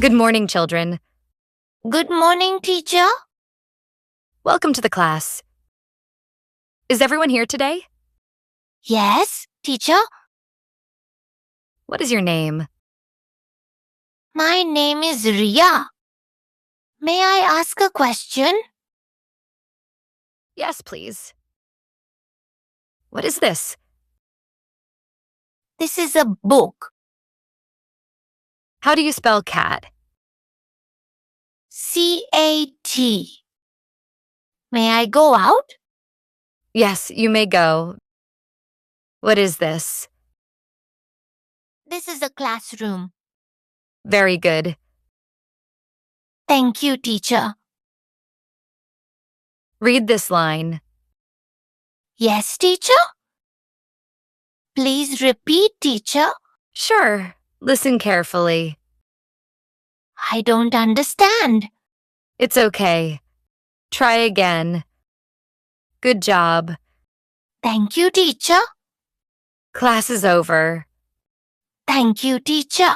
Good morning, children. Good morning, teacher. Welcome to the class. Is everyone here today? Yes, teacher. What is your name? My name is Ria. May I ask a question? Yes, please. What is this? This is a book. How do you spell cat? C-A-T. May I go out? Yes, you may go. What is this? This is a classroom. Very good. Thank you, teacher. Read this line. Yes, teacher? Please repeat, teacher. Sure. Listen carefully. I don't understand. It's okay. Try again. Good job. Thank you, teacher. Class is over. Thank you, teacher.